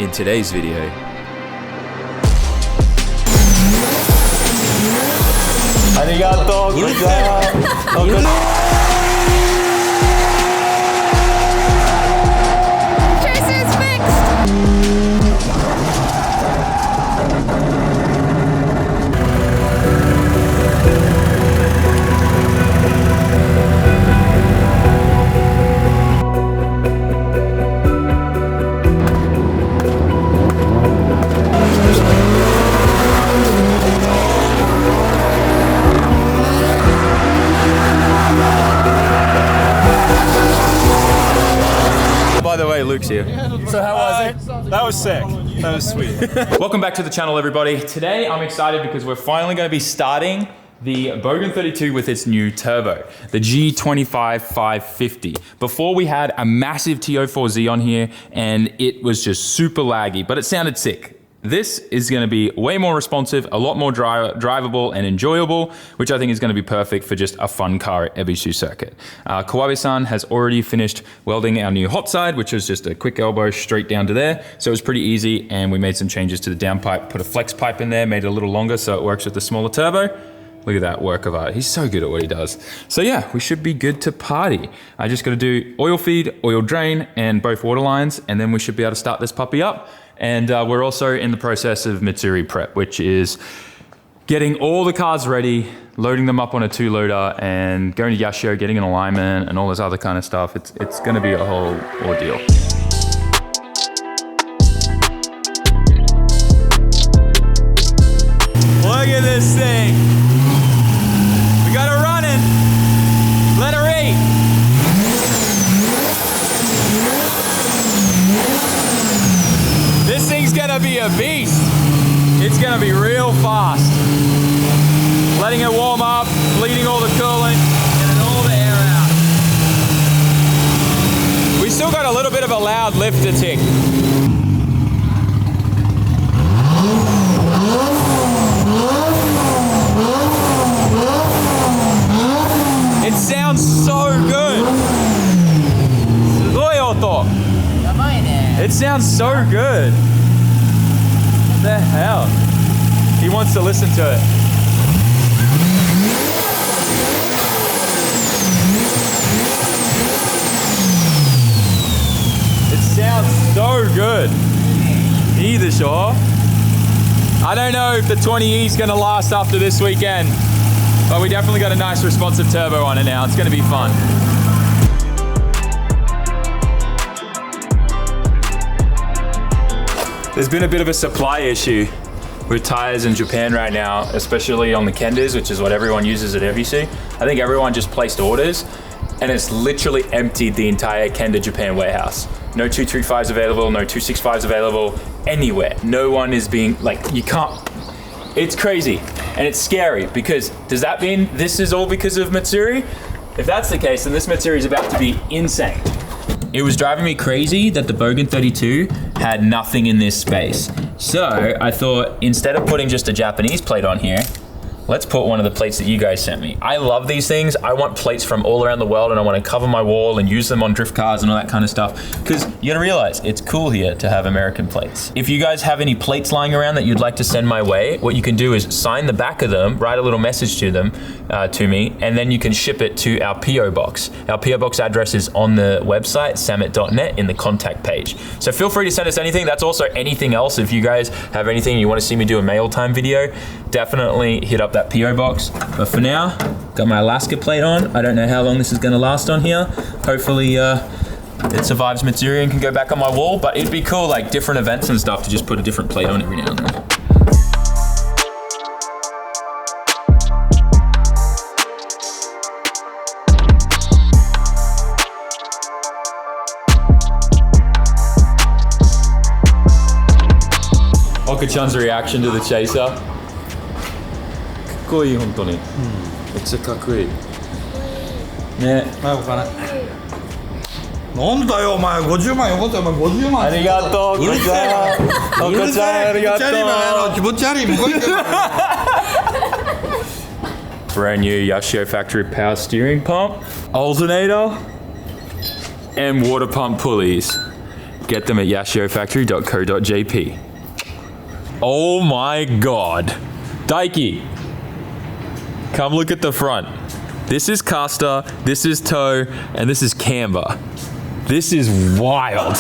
in today's video. Arigato, Tracer's fixed! By the way, Luke's here. So how was it? That was sick. That was sweet. Welcome back to the channel, everybody. Today I'm excited because we're finally going to be starting the Bogan 32 with its new turbo, the G25 550. Before we had a massive TO4Z on here and it was just super laggy, but it sounded sick. This is going to be way more responsive, a lot more drivable and enjoyable, which I think is going to be perfect for just a fun car at Ebisu circuit. Kawabe-san has already finished welding our new hot side, which is just a quick elbow straight down to there. So it was pretty easy, and we made some changes to the downpipe, put a flex pipe in there, made it a little longer so it works with the smaller turbo. Look at that work of art. He's so good at what he does. So yeah, we should be good to party. I just got to do oil feed, oil drain, and both water lines, and then we should be able to start this puppy up. And we're also in the process of Matsuri prep, which is getting all the cars ready, loading them up on a 2-loader, and going to Yashio, getting an alignment, and all this other kind of stuff. It's going to be a whole ordeal. Look at this thing. We got it running. Let her eat. This thing's gonna be a beast. It's gonna be real fast. Letting it warm up, bleeding all the coolant, getting all the air out. We still got a little bit of a loud lifter tick. It sounds so good. It sounds so good. What the hell? He wants to listen to it. It sounds so good. Either sure. I don't know if the 20E is going to last after this weekend, but we definitely got a nice responsive turbo on it now. It's going to be fun. There's been a bit of a supply issue with tires in Japan right now, especially on the Kendas, which is what everyone uses at Ebisu. I think everyone just placed orders and it's literally emptied the entire Kenda Japan warehouse. No 235s available, no 265s available, anywhere. No one is being, like, you can't. It's crazy and it's scary because does that mean this is all because of Matsuri? If that's the case, then this Matsuri is about to be insane. It was driving me crazy that the Bogan 32 had nothing in this space. So I thought instead of putting just a Japanese plate on here, let's put one of the plates that you guys sent me. I love these things. I want plates from all around the world and I want to cover my wall and use them on drift cars and all that kind of stuff. Because you gotta realize, it's cool here to have American plates. If you guys have any plates lying around that you'd like to send my way, what you can do is sign the back of them, write a little message to them, to me, and then you can ship it to our PO box. Our PO box address is on the website, sammit.net, in the contact page. So feel free to send us anything. That's also anything else. If you guys have anything you want to see me do a mail time video, definitely hit up that PO box. But for now, got my Alaska plate on. I don't know how long this is going to last on here. Hopefully it survives Matsuri and can go back on my wall, but it'd be cool, like different events and stuff, to just put a different plate on every now and then. Oka-chan's reaction to the chaser. かっこいい、本当に。めっちゃかっこいい。ね。はい、お金。なんだよお前、50万よこせ、お前50万。ありがとう、うるせえ。うるせえ。ありがとう。気持ち悪い、向こう行って。Brand new Yashio factory power steering pump, alternator, and water pump pulleys. Get them at yashiofactory.co.jp. Oh my God. Daiki, come look at the front. This is caster, this is toe, and this is camber. This is wild.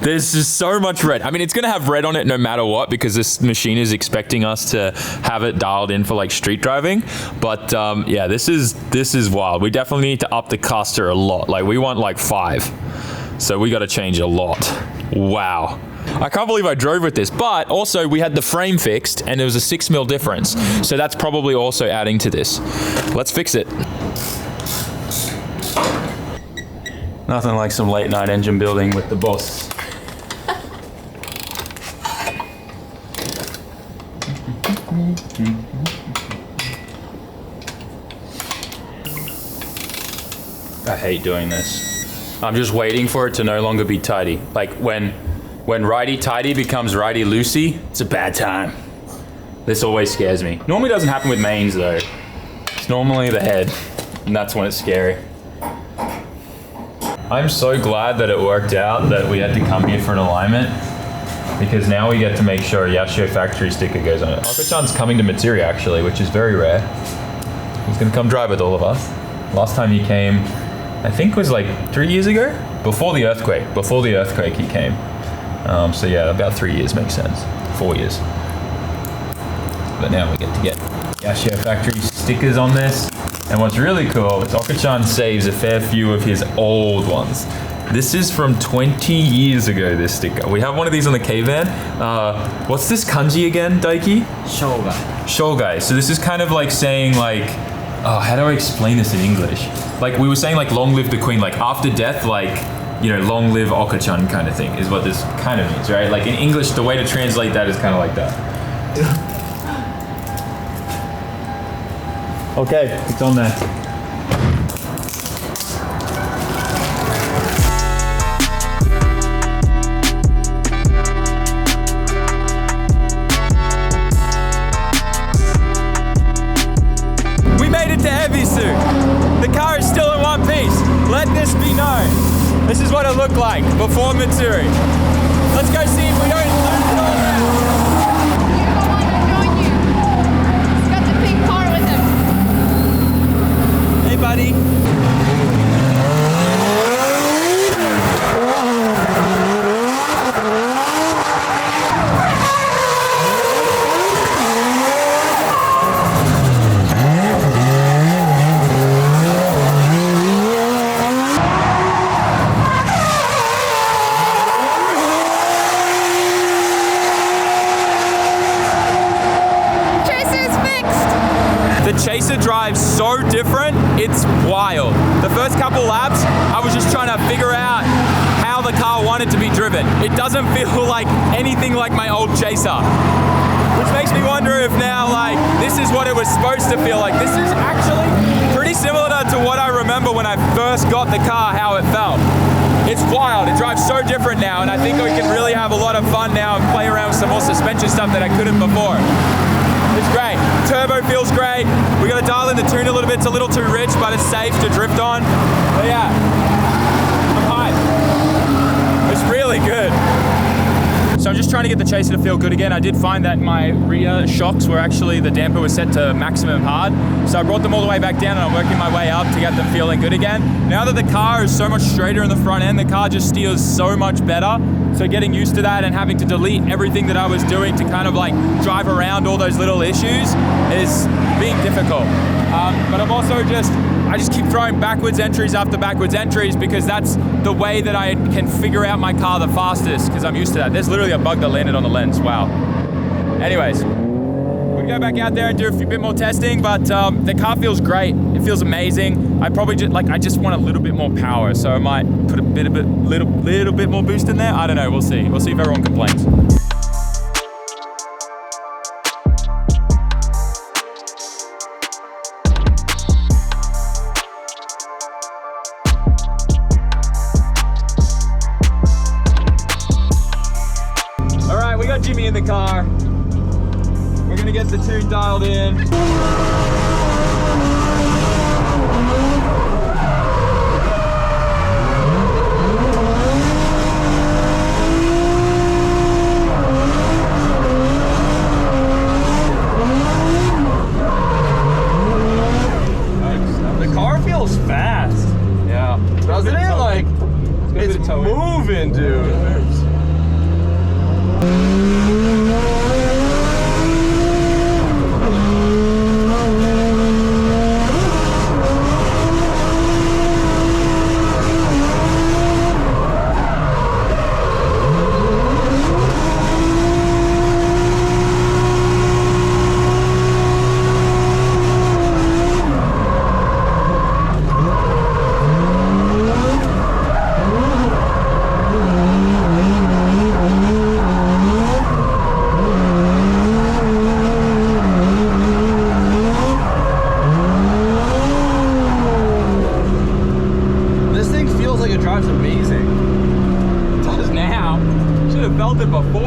There's just so much red. I mean, it's gonna have red on it no matter what because this machine is expecting us to have it dialed in for like street driving. But yeah, this is wild. We definitely need to up the caster a lot. Like we want like 5. So we gotta change a lot. Wow. I can't believe I drove with this, but also we had the frame fixed and there was a 6 mil difference. So that's probably also adding to this. Let's fix it. Nothing like some late night engine building with the boss. I hate doing this. I'm just waiting for it to no longer be tidy. Like when righty-tighty becomes righty-loosey, it's a bad time. This always scares me. Normally doesn't happen with mains though. It's normally the head, and that's when it's scary. I'm so glad that it worked out that we had to come here for an alignment because now we get to make sure Yashio factory sticker goes on it. Oko-chan's coming to Matsuri actually, which is very rare. He's gonna come drive with all of us. Last time he came, I think was like 3 years ago? Before the earthquake. Before the earthquake he came. So yeah, about 3 years makes sense. 4 years. But now we get to get Yashio factory stickers on this. And what's really cool is Oko-chan saves a fair few of his old ones. This is from 20 years ago, this sticker. We have one of these on the K-Van. What's this kanji again, Daiki? Shogai. Shogai. So this is kind of like saying like, oh, how do I explain this in English? Like we were saying like long live the queen, like after death, like, you know, long live Oko-chan kind of thing is what this kind of means, right? Like in English, the way to translate that is kind of like that. Okay, it's on there. We made it to Ebisu. The car is still in one piece. Let this be known. This is what it looked like before Matsuri. Let's go see if we don't lose it all now. Buddy. The Chaser drives so different, it's wild. The first couple laps, I was just trying to figure out how the car wanted to be driven. It doesn't feel like anything like my old Chaser, which makes me wonder if now, like, this is what it was supposed to feel like. This is actually pretty similar to what I remember when I first got the car, how it felt. It's wild, it drives so different now, and I think we can really have a lot of fun now and play around with some more suspension stuff that I couldn't before. It's great. Turbo feels great. We got to dial in the tune a little bit. It's a little too rich, but it's safe to drift on. But yeah, I'm hyped. It's really good. So I'm just trying to get the Chaser to feel good again. I did find that my rear shocks were actually, the damper was set to maximum hard. So I brought them all the way back down and I'm working my way up to get them feeling good again. Now that the car is so much straighter in the front end, the car just steers so much better. So getting used to that and having to delete everything that I was doing to kind of like drive around all those little issues is being difficult. But I'm also I just keep throwing backwards entries after backwards entries because that's the way that I can figure out my car the fastest because I'm used to that. There's literally a bug that landed on the lens, wow. Anyways, we'll go back out there and do a bit more testing, but the car feels great. It feels amazing. I probably I just want a little bit more power, so I might put a little bit more boost in there. I don't know, we'll see. We'll see if everyone complains. We got Jimmy in the car. We're gonna get the tune dialed in.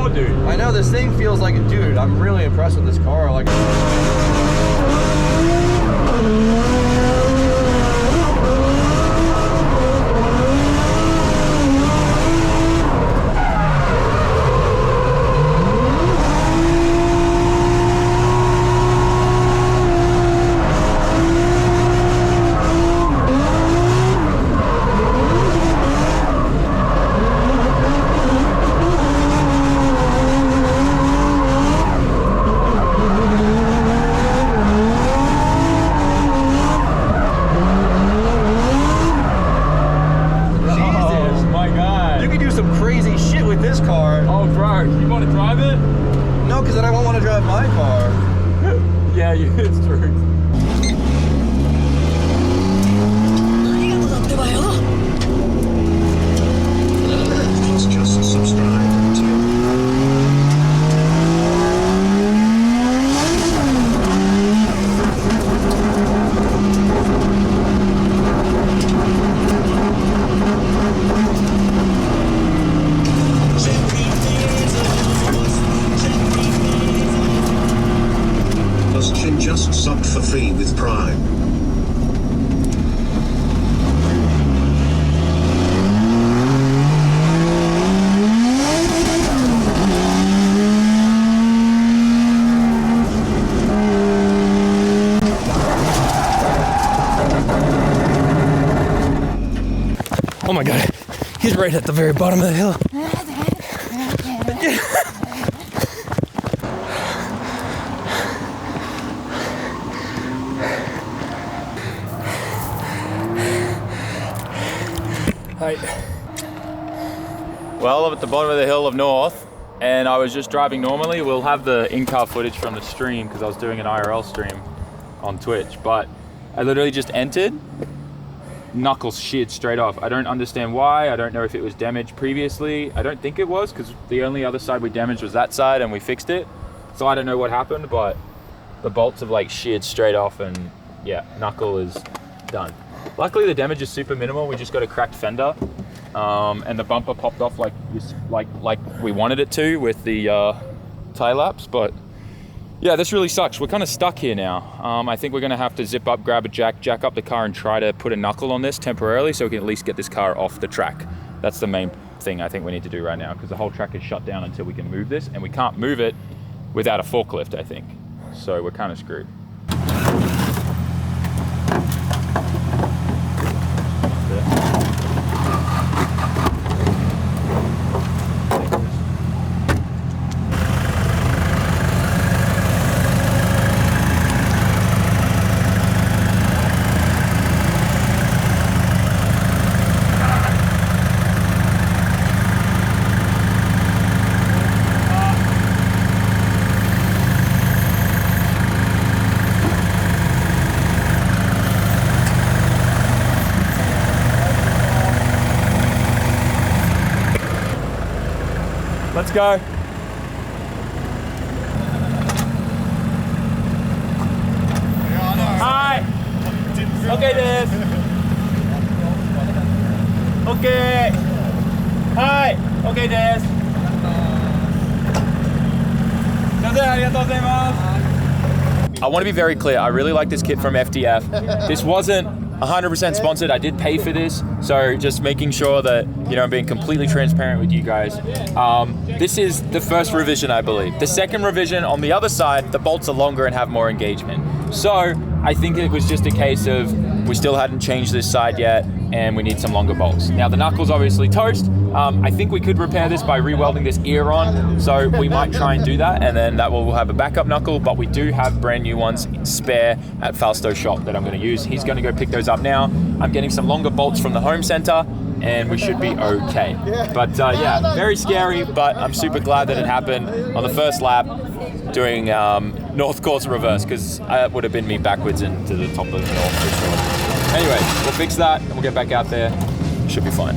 power, dude. I know this thing feels like it, dude. I'm really impressed with this car. Like. Yeah, it's true. Please just subscribe to just subbed for free with Prime. Oh my god, he's right at the very bottom of the hill. Well, I'm at the bottom of the hill of North, and I was just driving normally. We'll have the in-car footage from the stream because I was doing an IRL stream on Twitch, but I literally just entered, knuckles sheared straight off. I don't understand why. I don't know if it was damaged previously. I don't think it was, because the only other side we damaged was that side and we fixed it. So I don't know what happened, but the bolts have like sheared straight off, and yeah, knuckle is done. Luckily the damage is super minimal. We just got a cracked fender, and the bumper popped off like we wanted it to with the tie laps. But yeah, this really sucks. We're kind of stuck here now. I think we're gonna have to zip up, grab a jack up the car, and try to put a knuckle on this temporarily so we can at least get this car off the track. That's the main thing I think we need to do right now, because the whole track is shut down until we can move this, and we can't move it without a forklift, I think. So we're kind of screwed. Let's go. Hi. Okay, this. Okay. Hi. Okay, this. I want to be very clear. I really like this kit from FDF. This wasn't 100% sponsored. I did pay for this, so just making sure that, you know, I'm being completely transparent with you guys. This is the first revision, I believe. The second revision, on the other side, the bolts are longer and have more engagement. So I think it was just a case of we still hadn't changed this side yet, and we need some longer bolts. Now the knuckle's obviously toast. I think we could repair this by re-welding this ear on, so we might try and do that, and then that will have a backup knuckle, but we do have brand new ones spare at Fausto's shop that I'm gonna use. He's gonna go pick those up now. I'm getting some longer bolts from the home center, and we should be okay. But yeah, very scary, but I'm super glad that it happened on the first lap, doing North course reverse, because it would have been me backwards into the top of the North for sure. Anyway, we'll fix that and we'll get back out there. Should be fine.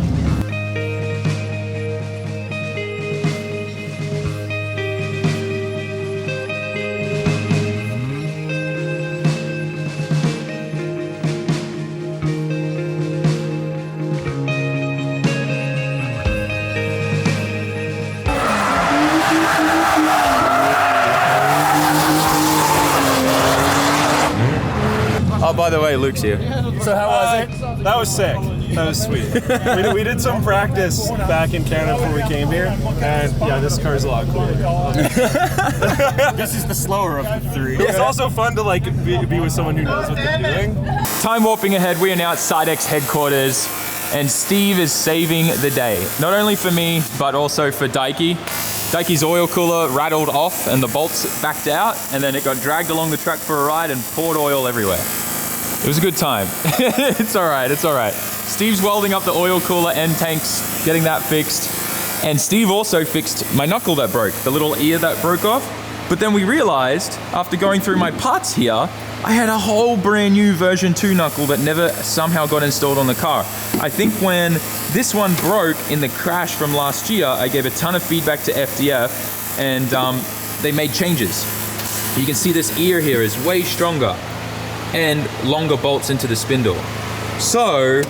Oh, by the way, Luke's here. So how was it? That was sick. That was sweet. we did some practice back in Canada before we came here, and yeah, this car's a lot cooler. This is the slower of the three. It's also fun to like be with someone who knows what they're doing. Time warping ahead, we are now at Sidex headquarters, and Steve is saving the day. Not only for me, but also for Daiki. Daiki's oil cooler rattled off and the bolts backed out, and then it got dragged along the track for a ride and poured oil everywhere. It was a good time. It's all right, it's all right. Steve's welding up the oil cooler end tanks, getting that fixed. And Steve also fixed my knuckle that broke, the little ear that broke off. But then we realized, after going through my parts here, I had a whole brand new version 2 knuckle that never somehow got installed on the car. I think when this one broke in the crash from last year, I gave a ton of feedback to FDF, and they made changes. You can see this ear here is way stronger and longer bolts into the spindle. So,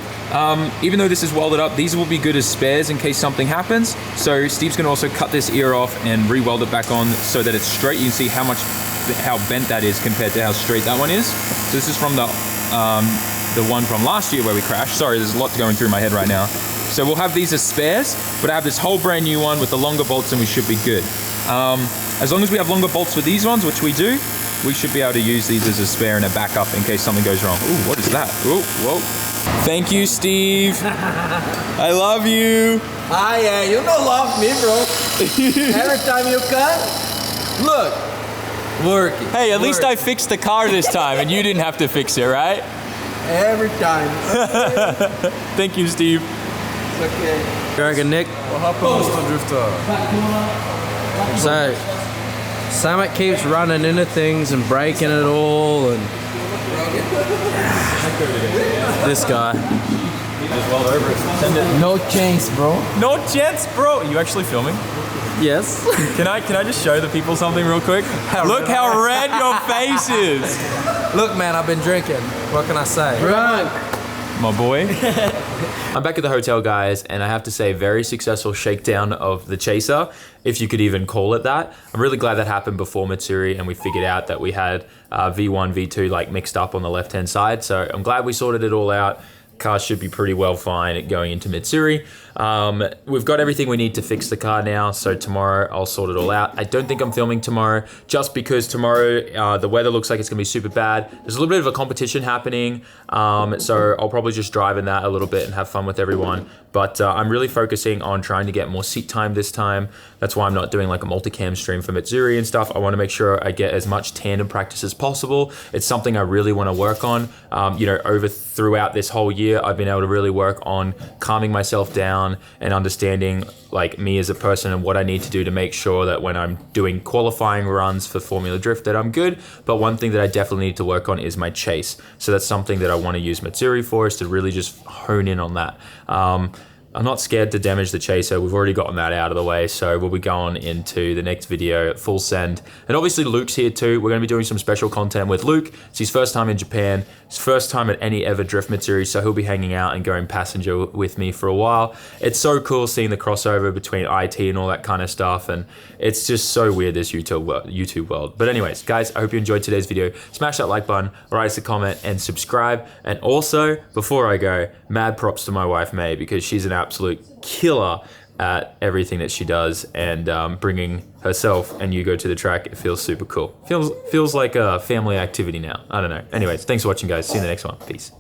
even though this is welded up, these will be good as spares in case something happens. So Steve's gonna also cut this ear off and re-weld it back on so that it's straight. You can see how bent that is compared to how straight that one is. So this is from the one from last year where we crashed. Sorry, there's a lot going through my head right now. So we'll have these as spares, but I have this whole brand new one with the longer bolts and we should be good. As long as we have longer bolts for these ones, which we do, we should be able to use these as a spare and a backup in case something goes wrong. Ooh, what is that? Ooh, whoa. Thank you, Steve. I love you. Ah, yeah, you don't love me, bro. Every time you come, look, working. Hey, at least I fixed the car this time and you didn't have to fix it, right? Every time. Thank you, Steve. It's okay. Dragon Nick. What happened, Mr. Drifter? So, SAMMIT keeps running into things and breaking it all, and this guy. No chance, bro. No chance, bro. Are you actually filming? Yes. Can I just show the people something real quick? Look how red your face is. Look, man, I've been drinking. What can I say? Run. My boy. I'm back at the hotel, guys, and I have to say, very successful shakedown of the Chaser, if you could even call it that. I'm really glad that happened before Matsuri, and we figured out that we had V1, V2 like mixed up on the left-hand side. So I'm glad we sorted it all out. Car should be pretty well fine going into Matsuri. We've got everything we need to fix the car now, so tomorrow I'll sort it all out. I don't think I'm filming tomorrow, just because tomorrow the weather looks like it's gonna be super bad. There's a little bit of a competition happening, so I'll probably just drive in that a little bit and have fun with everyone. But I'm really focusing on trying to get more seat time this time. That's why I'm not doing like a multicam stream for Matsuri and stuff. I wanna make sure I get as much tandem practice as possible. It's something I really wanna work on. You know, throughout this whole year, I've been able to really work on calming myself down and understanding like me as a person and what I need to do to make sure that when I'm doing qualifying runs for Formula Drift that I'm good. But one thing that I definitely need to work on is my chase. So that's something that I want to use Matsuri for, is to really just hone in on that. I'm not scared to damage the Chaser. We've already gotten that out of the way, so we'll be going into the next video at full send. And obviously Luke's here too. We're gonna be doing some special content with Luke. It's his first time in Japan, his first time at any ever drift Matsuri, so he'll be hanging out and going passenger with me for a while. It's so cool seeing the crossover between IT and all that kind of stuff, and it's just so weird, this YouTube world. But anyways, guys, I hope you enjoyed today's video. Smash that like button, write us a comment, and subscribe. And also, before I go, mad props to my wife, May, because she's an absolute killer at everything that she does, and bringing herself and Hugo to the track, it feels super cool. Feels like a family activity now. I don't know. Anyways, thanks for watching, guys. See you in the next one. Peace.